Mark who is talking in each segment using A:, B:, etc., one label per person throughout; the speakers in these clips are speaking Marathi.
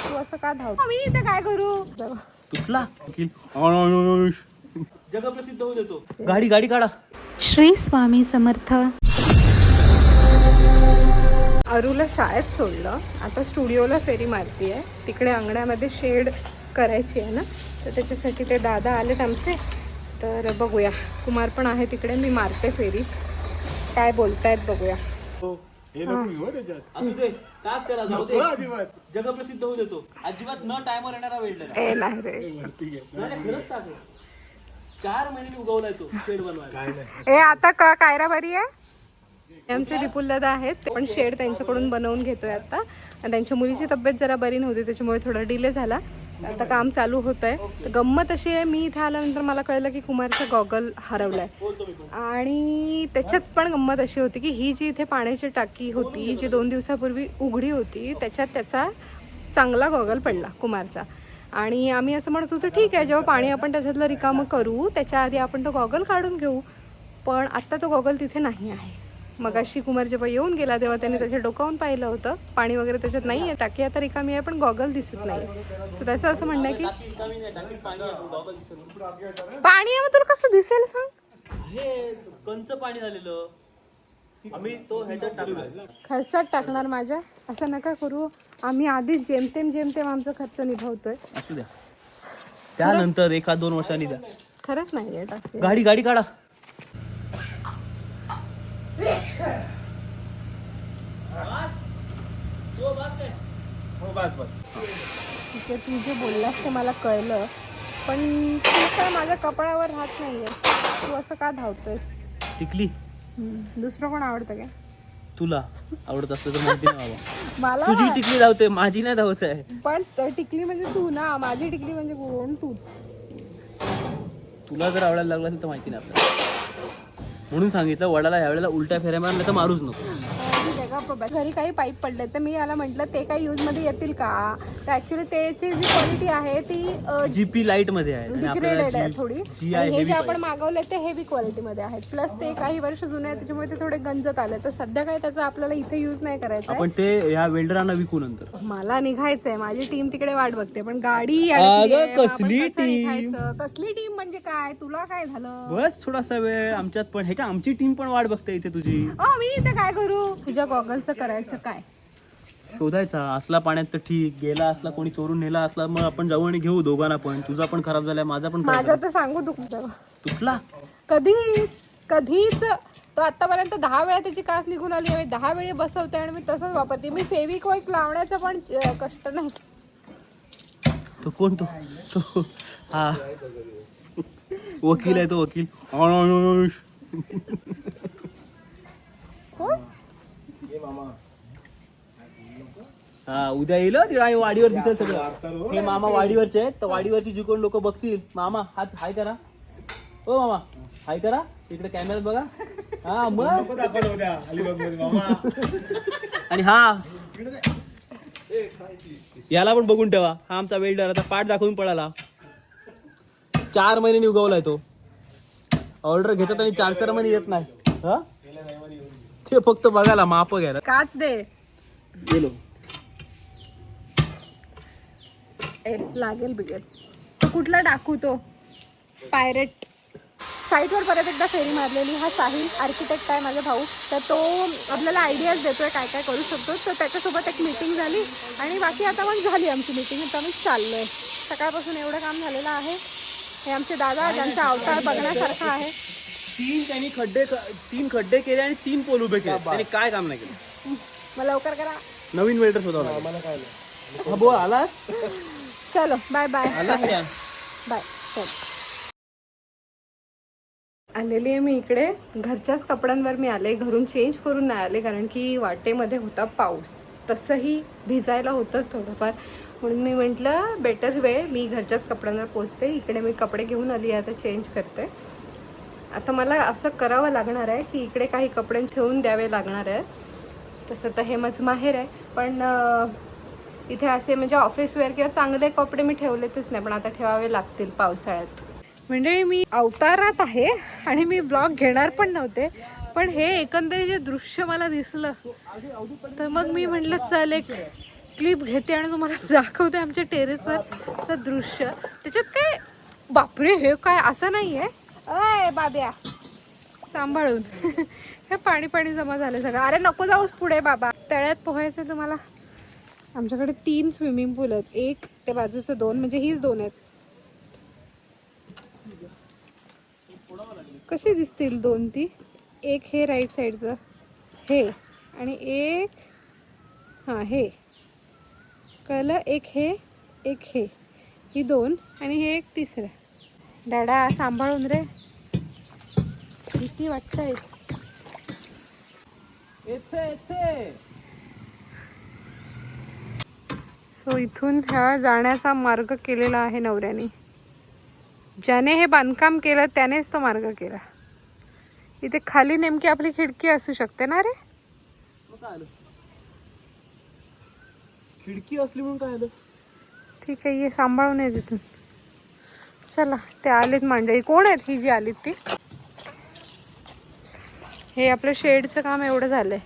A: तू असं का धावतो? मी इथे काय करू?
B: तुटला जगप्रसिद्ध होऊ देतो. गाडी गाडी काढा.
A: श्री स्वामी समर्थ. अरूला शाळेत सोडलं, आता स्टुडिओला फेरी मारती आहे. तिकडे अंगणामध्ये शेड करायची आहे ना, तर त्याच्यासाठी ते दादा आलेत आमचे. तर बघूया, कुमार पण आहे तिकडे. मी मारते फेरी, काय बोलतायत बघूया.
B: असू दे, टाक त्याला, जाऊ दे. जगप्रसिद्ध होऊ देतो. अजिबात न टायमर येणारा वेल्डर.
A: ए नाही रे,
B: नाही खरंच टाक. 4 महिन्यांनी उगवलाय तो शेड बनवायला.
A: ए आता कायरा बरी आहे. आमचे विपुल दादा आहेत, ते पण शेड त्यांच्याकडून बनवून घेतोय आता. त्यांच्या मुलीची तब्येत जरा बरी नव्हती, त्याच्यामुळे थोडा डिले झाला. आता काम चालू होत आहे. तर गंमत अशी आहे, मी इथे आल्यानंतर मला कळलं की कुमारचा गॉगल हरवलाय. आणि त्याच्यात पण गंमत अशी होती की ही जी इथे पाण्याची टाकी होती, जी 2 दिवसापूर्वी उघडी होती, त्याच्यात त्याचा चांगला गॉगल पडला कुमारचा. आणि आम्ही असं म्हणत होतो ठीक आहे, जेव्हा पाणी आपण त्याच्यातलं रिकामं करू त्याच्या आधी आपण तो गॉगल काढून घेऊ. पण आत्ता तो गॉगल तिथे नाही आहे. मग अशी कुमार जेव्हा येऊन गेला तेव्हा त्याने त्याच्या डोकावून पाहिलं होतं, पाणी वगैरे त्याच्यात नाही आहे, टाकी आता रिकामी आहे पण गॉगल दिसत नाही. सो त्याचं असं म्हणणं आहे की पाणी आहे, मग तुला कसं दिसेल सांग?
B: हे कंच पाणी झालेलं, आम्ही तो ह्याच्यात टाकला.
A: खर्चात टाकणार माझ्या? असं नका करू. आम्ही आधीच जेमतेम आमचा खर्च निभावतोय.
B: असू द्या, त्यानंतर 1-2 वर्षांनी द्या.
A: खरंच नाही आहे टाकी.
B: गाडी गाडी काढा.
A: ठीक आहे, तू जे बोललास ते मला कळलं, पण तू काय माझ्या कपाळावर राहत नाहीये. तू असं का धावतोयस?
B: टिकली
A: दुसरं कोण आवडतं काय?
B: तुला आवडत असलं तर माहिती नाही बाबा.
A: मला
B: तुझी टिकली धावते, माझी नाही धावत आहे.
A: पण टिकली म्हणजे तू ना, माझी टिकली म्हणजे कोण? तूच.
B: तुला जर आवडायला लागला असेल तर माहिती नाही आपल्याला, म्हणून सांगितलं वडाला यावेळेला उलट्या फेऱ्या मारल्या तर मारूच नको.
A: घरी काही पाईप पडले तर मी याला म्हटलं ते काही यूज मध्ये येतील का, तर ऍक्च्युली त्याची जी क्वालिटी आहे ती
B: जीपी लाईट मध्ये आहे,
A: डिग्रेडेड आहे थोडी. हे जे आपण मागवले ते हेवी क्वालिटी मध्ये आहेत, प्लस ते काही वर्ष जुने आहेत, त्याच्यामुळे ते थोडे गंजत आले. तर सध्या काही त्याचा आपल्याला इथे यूज नाही करायचा.
B: आपण ते या वेल्डरांना विकू नंतर.
A: मला निघायचंय, माझी टीम तिकडे वाट बघते, पण गाडी
B: कसली टीम?
A: कसली टीम म्हणजे काय? तुला काय झालं?
B: बस थोडासा वेळ आमच्यात पण, हे का आमची टीम पण वाट बघते इथे तुझी.
A: मी इथे काय करू? तुझ्या गॉगलचं करायचं काय?
B: शोधायचा असला पाण्यात तर ठीक, गेला असला कोणी चोरून नेला असला मग आपण जाऊ आणि घेऊ दोघांना पण. तुझा पण खराब झालाय, माझा पण खराब.
A: माझा तर सांगू
B: तुटला
A: कधीच तो आतापर्यंत 10 वेळा त्याची कास निघून आली आहे. 10 वेळी बसवते आणि मी तसंच वापरते. मी फेविक्विक लावण्याचं पण कष्ट नाही.
B: तो कोण? तो हा वकील आहे, तो वकील.
A: कोण?
B: हा उद्या येईल तिला वाडीवर दिसेल सगळं. हे मामा वाडीवरचे आहेत, तर वाडीवरची जिकडून लोक बघतील, मामा हात हाय करा. ओ मामा हाय करा, इकडे कॅमेऱ्यात बघा. हा मग आणि हा याला पण बघून ठेवा. हा आमचा वेल्डर आता पाठ दाखवून पळाला. 4 महिन्यांनी उगवलाय तो. ऑर्डर घेतात आणि 4 महिने येत नाही. हा ते फक्त बघायला, माप घ्यायला.
A: काच दे.
B: गेलो
A: लागेल बिगेल. तो कुठला टाकू? तो पायरेट. साईटवर परत एकदा फेरी मारलेली. हा साहिल आर्किटेक्ट आहे माझा भाऊ, तर तो आपल्याला आयडियाज देतोय काय काय करू शकतो. तर त्याच्यासोबत एक मीटिंग झाली आणि बाकी आता पण झाली आमची मीटिंग. आता आम्ही चाललोय. सकाळपासून एवढं काम झालेलं आहे. हे आमचे दादा, ज्यांचा अवतार बघण्यासारखा आहे.
B: 3 खड्डे केले आणि 3 पोल उभे केले. त्याने काय काम नाही केलं.
A: मग लवकर करा.
B: नवीन वेल्डर शोधावं मला काय नाही. हा बोल आलास.
A: चलो बाय बाय.
B: आलास या
A: बाय. आलेली आहे मी इकडे. घरच्याच कपड्यांवर मी आले, घरून चेंज करून नाही आले, कारण की वाटेमध्ये होता पाऊस. तसंही भिजायला होतंच थोडंफार, म्हणून मी म्हटलं बेटर वे मी घरच्याच कपड्यांवर पोचते. इकडे मी कपडे घेऊन आली आहे, आता चेंज करते. आता मला असं करावं लागणार आहे की इकडे काही कपडे ठेवून द्यावे लागणार आहेत. तसं तर हे माझं माहेर आहे, पण इथे असे म्हणजे ऑफिस वेअर किंवा चांगले कपडे मी ठेवलेतच नाही, पण आता ठेवावे लागतील पावसाळ्यात. म्हणजे मी अवतारात आहे आणि मी ब्लॉग घेणार पण नव्हते, पण हे एकंदरीत जे दृश्य मला दिसलं तर मग मी म्हटलं चल एक क्लिप घेते आणि तुम्हाला दाखवते आमच्या टेरेसवरचं दृश्य. त्याच्यात काय बापरे हे काय असं नाही आहे. अय बाब्या सांभाळून हे पाणी पाणी जमा झालं सगळं. अरे नको जाऊस पुढे बाबा. तळ्यात पोहायचं तुम्हाला. आमच्याकडे 3 स्विमिंग पूल आहेत. एक ते बाजूचं 2 म्हणजे हीच 2 आहेत. कशी दिसतील 2 ती. एक हे राईट साईडचं हे आणि एक हां हे कळलं. एक हे ही 2 आणि हे एक तिसरं. डॅडा सांभाळून रे भीती वाटतंय. सो इथून ह्या जाण्याचा मार्ग केलेला आहे नवऱ्याने. ज्याने हे बांधकाम केलं त्यानेच तो मार्ग केला. इथे खाली नेमकी आपली खिडकी असू शकते ना रे.
B: खिडकी असली म्हणून काय आलं.
A: ठीक आहे ये सांभाळून ये तिथून. चला ते आलीत मंडळी. कोण आहेत ही जी आलीत ती. हे आपलं शेडचं काम एवढं झालंय.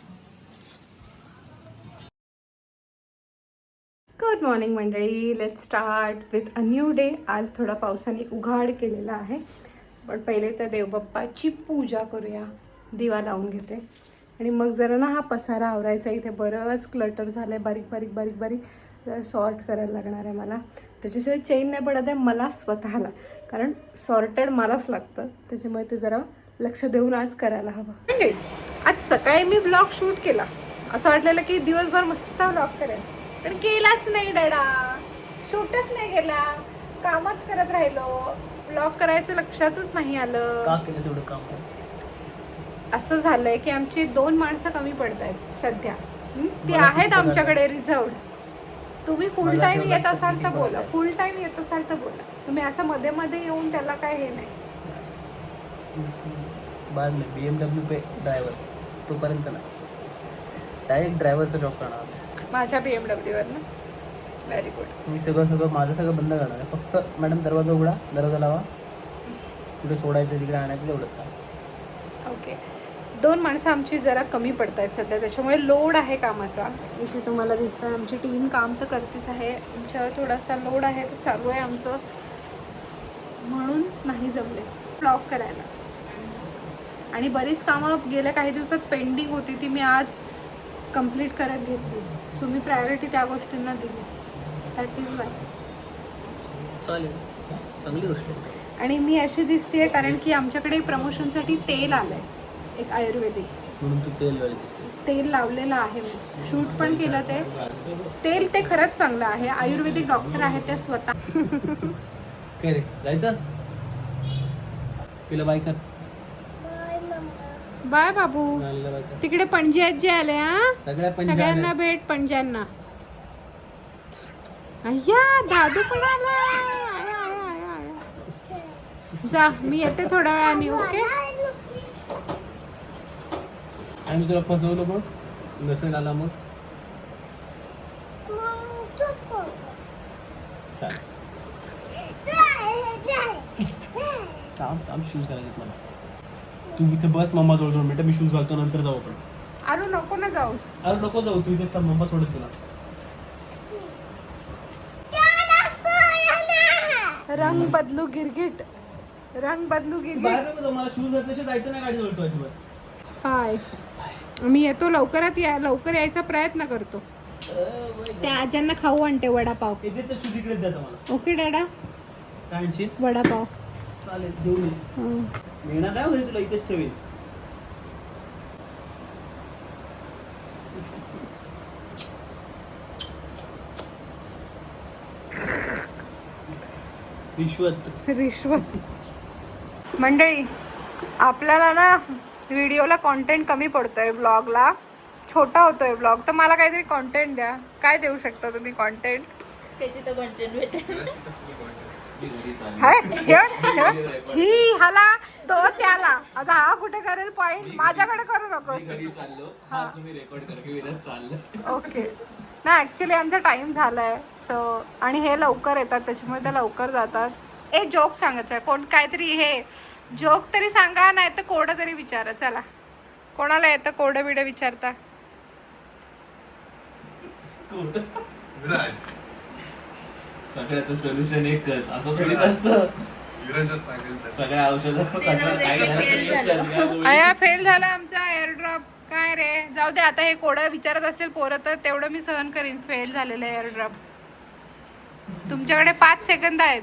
A: गुड मॉर्निंग मंडळी. Let's start with a new day. आज थोडा पावसाने उघाड केलेला आहे. पण पहिले तर देवबाप्पाची पूजा करूया. दिवा लावून घेते आणि मग जरा ना हा पसारा आवरायचा. इथे बरंच क्लटर झालं आहे. बारीक बारीक बारीक बारीक सॉर्ट करायला लागणार आहे मला. त्याच्याशिवाय चेन नाही पडत आहे मला स्वतःला. कारण सॉर्टेड मलाच लागतं. त्याच्यामुळे ते जरा लक्ष देऊन आज करायला हवं. आज सकाळी मी ब्लॉग शूट केला. असं वाटलेलं की दिवसभर मस्त ब्लॉग करायचं. पण केलाच नाही डॅडा. शूटच नाही केला. कामच करत राहिलो. ब्लॉग करायचं लक्षातच नाही आलं.
B: का केलं तेवढं काम.
A: असं झालंय की आमची 2 माणसं कमी पडत आहेत सध्या. ती आहेत आमच्याकडे रिझर्वड. तुम्ही फुल टाइम येत असाल तर बोला. फुल टाइम येत असाल तर बोला. तुम्ही असं मध्ये मध्ये येऊन त्याला काय हे नाही.
B: बाद में BMW पे ड्रायव्हर तोपर्यंत ना डायरेक्ट ड्रायव्हरचा जॉब करणार
A: माझ्या BMW वर ना. Very good.
B: मी सगळं माझं सगळं बंद करणार आहे. फक्त मॅडम दरवाजा उघडा, दरवाजा लावा, कुठे सोडायचं तिकडे आणायचं एवढंच काम.
A: ओके. 2 माणसं आमची जरा कमी पडत आहेत सध्या. त्याच्यामुळे लोड आहे कामाचा. इथे तुम्हाला दिसतं आमची टीम काम तर करतेच आहे. आमच्यावर थोडासा लोड आहे तर चालू आहे आमचं. म्हणून नाही जमले ब्लॉग करायला. आणि बरीच कामं गेल्या काही दिवसात पेंडिंग होती ती मी आज कंप्लीट करत घेतली. सो मी प्रायोरिटी त्या गोष्टींना दिली. That is why.
B: चालेल, चांगली गोष्ट आहे.
A: आणि मी अशी दिसते कारण की आमच्याकडे प्रमोशनसाठी तेल आलंय एक आयुर्वेदिक.
B: म्हणून तू तेल लावली दिसते.
A: तेल लावलेलं आहे मी. शूट पण केलं ते. तेल ते खरंच चांगलं आहे. आयुर्वेदिक डॉक्टर आहेत त्या स्वतः.
B: काय रे जायचं तिला बाय कर.
A: बाय बाबू. तिकडे पणजी आजी आले. हा सगळ्यांना भेट पणज्यांना. अय्या दादू पण आला. जा मी येते थोड्या वेळाने. ओके.
B: आम्ही तुला फसवलं मग नसेल आला मग थांब शूज घालायचे मला. तू इथे बस मम्मा जवळ 2 मिनिटं. मी शूज घालतो नंतर जाऊ आपण.
A: अरे नको ना जाऊस.
B: अरे नको जाऊ तू इथे मम्मा सोडत तुला.
A: रंग बदलू गिरगिट. रंग बदलू गिरगिट.
B: बाहेर नको जाऊ. मला शूज घातल्याशिवाय जायचं नाही गाडी जवळ अजिबात.
A: हाय मी येतो लवकरात. लवकर यायचा प्रयत्न करतो. त्या आज्यांना खाऊ आणते वडापाव.
B: इथेच शूज इकडेच द्या मला.
A: ओके डॅडा.
B: काय आणशील.
A: वडापाव.
B: चालेल देऊ. मिळणार नाही म्हणजे तुला इथेच ठेवेल.
A: रिश्वत. मंडळी आपल्याला ना व्हिडिओला कॉन्टेंट कमी पडतोय. ब्लॉगला छोटा होतोय ब्लॉग. तर मला काहीतरी कॉन्टेंट द्या. काय देऊ शकता तुम्ही कॉन्टेंट.
C: त्याची तर कंटेंट भेटेल.
A: ही हाला तो त्याला. आता हा कुठे करेल पॉइंट. माझ्याकडे करू नकोस. ओके. ना ऍक्च्युली आमचा टाइम झालाय. सो आणि हे लवकर येतात त्याच्यामुळे ते लवकर जातात. एक जोक सांगायचं आहे. कोण काहीतरी हे जोक तरी सांगा. नाही तर कोडं तरी विचारा. चला कोणाला येतं कोडं बिडं विचारता.
D: विराज
B: सगळ्याचं सोल्युशन एकच असं थोडीच असतं.
D: विराजच सांगेल तसं.
B: सगळ्या औषधावर
C: ते जाऊ दे,
B: काय
C: ते
B: झालं
C: fail
B: तरी एक
C: झालं.
B: कर. या गोळी-
A: आया फेल झाला आमचा एअरड्रॉप. काय रे जाऊ दे आता. हे कोडं विचारत असतील पोरं तर तेवढं मी सहन करीन. फेल झालेलं एअरड्रॉप. तुमच्याकडे 5 सेकंद आहेत.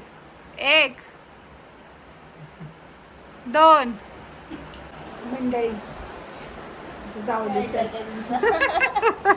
A: 1 2 मंडळी जाऊ दे चल.
C: तुमचा